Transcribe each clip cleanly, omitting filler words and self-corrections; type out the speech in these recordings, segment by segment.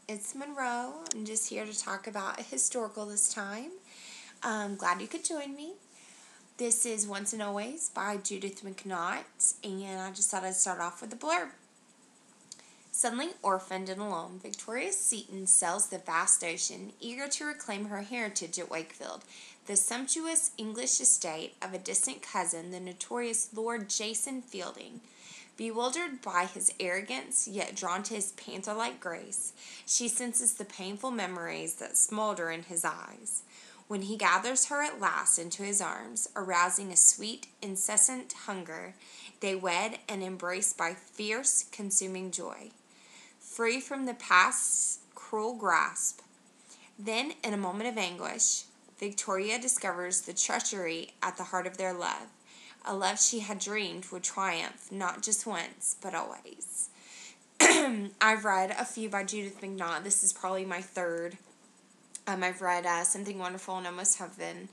It's Monroe. I'm just here to talk about a historical this time. I'm glad you could join me. This is Once and Always by Judith McNaught, and I just thought I'd start off with a blurb. Suddenly orphaned and alone, Victoria Seton sails the vast ocean, eager to reclaim her heritage at Wakefield, the sumptuous English estate of a distant cousin, the notorious Lord Jason Fielding. Bewildered by his arrogance, yet drawn to his panther-like grace, she senses the painful memories that smolder in his eyes. When he gathers her at last into his arms, arousing a sweet, incessant hunger, they wed and embrace by fierce, consuming joy. Free from the past's cruel grasp, then, in a moment of anguish, Victoria discovers the treachery at the heart of their love. A love she had dreamed would triumph, not just once, but always. I've read a few by Judith McNaught. This is probably my third. I've read Something Wonderful and Almost Heaven,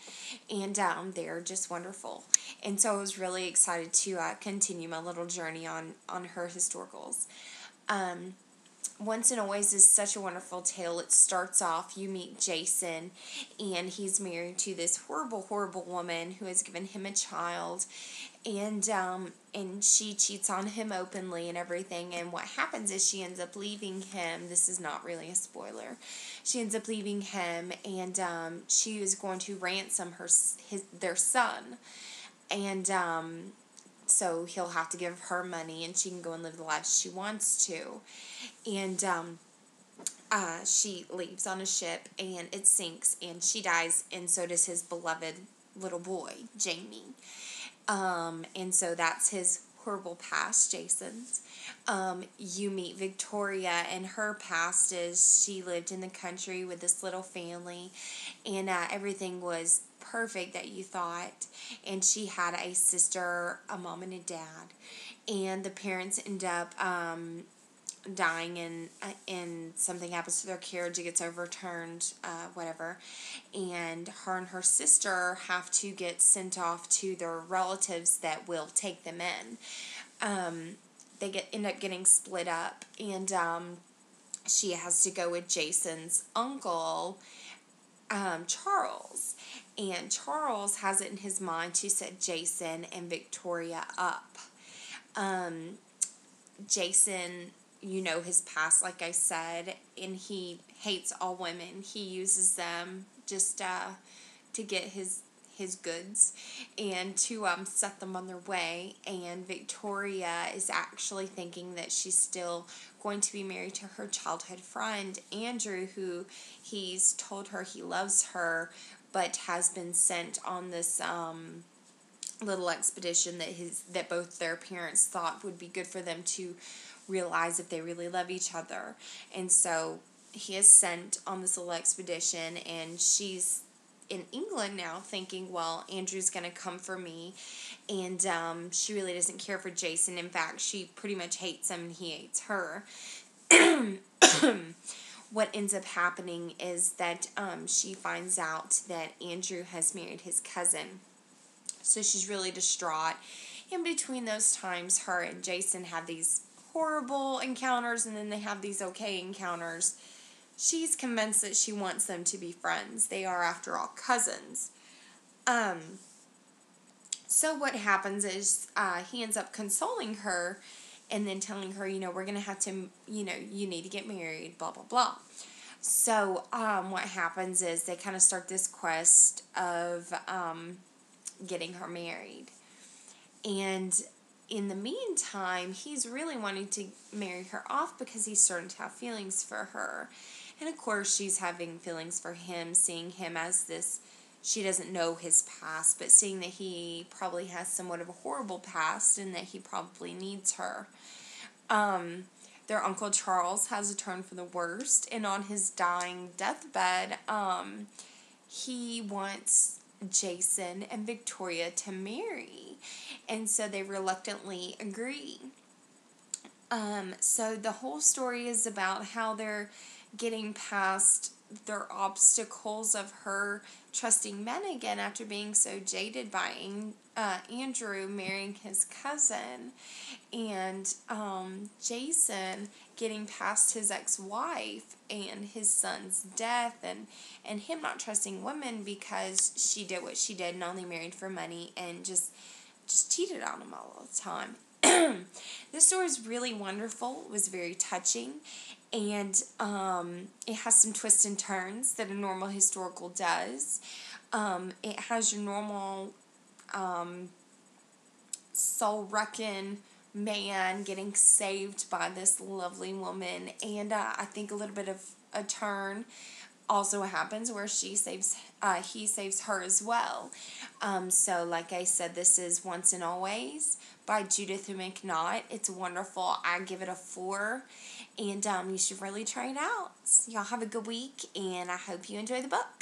and they're just wonderful. And so I was really excited to continue my little journey on her historicals. Once and Always is such a wonderful tale. It starts off, you meet Jason, and he's married to this horrible, horrible woman who has given him a child, and she cheats on him openly and everything, and what happens is she ends up leaving him. This is not really a spoiler. She ends up leaving him, and she is going to ransom their son, and so he'll have to give her money, and she can go and live the life she wants to. And she leaves on a ship, and it sinks, and she dies, and so does his beloved little boy, Jamie. And so that's his horrible past, Jason's. You meet Victoria, and her past is she lived in the country with this little family, and everything was perfect that you thought, and she had a sister, a mom, and a dad, and the parents end up dying, and something happens to their carriage, it gets overturned, whatever, and her sister have to get sent off to their relatives that will take them in. They end up getting split up, and she has to go with Jason's uncle, Charles, and Charles has it in his mind to set Jason and Victoria up. Jason, you know his past, like I said, and he hates all women. He uses them just to get his goods and to set them on their way. And Victoria is actually thinking that she's still going to be married to her childhood friend, Andrew, who he's told her he loves her, but has been sent on this little expedition that both their parents thought would be good for them to realize if they really love each other. And so he is sent on this little expedition, and she's in England now thinking, well, Andrew's going to come for me, and she really doesn't care for Jason. In fact, she pretty much hates him, and he hates her. What ends up happening is that she finds out that Andrew has married his cousin. So she's really distraught. In between those times, her and Jason have these horrible encounters, and then they have these okay encounters. She's convinced that she wants them to be friends. They are, after all, cousins. So what happens is he ends up consoling her and then telling her, we're going to have to, you need to get married, blah, blah, blah. So what happens is they kind of start this quest of getting her married. And in the meantime, he's really wanting to marry her off because he's starting to have feelings for her. And of course, she's having feelings for him, seeing him as this, she doesn't know his past, but seeing that he probably has somewhat of a horrible past and that he probably needs her. Their Uncle Charles has a turn for the worst, and on his dying deathbed, he wants Jason and Victoria to marry, and so they reluctantly agree. So the whole story is about how they're getting past their obstacles of her trusting men again after being so jaded by Andrew marrying his cousin, and Jason getting past his ex-wife and his son's death, and him not trusting women because she did what she did and only married for money and just cheated on him all the time. This story is really wonderful. It was very touching, and it has some twists and turns that a normal historical does. It has your normal soul-wrecking man getting saved by this lovely woman, and I think a little bit of a turn also happens where he saves her as well. So like I said, this is Once and Always by Judith McNaught. It's wonderful. I give it a 4, and you should really try it out. So y'all have a good week, and I hope you enjoy the book.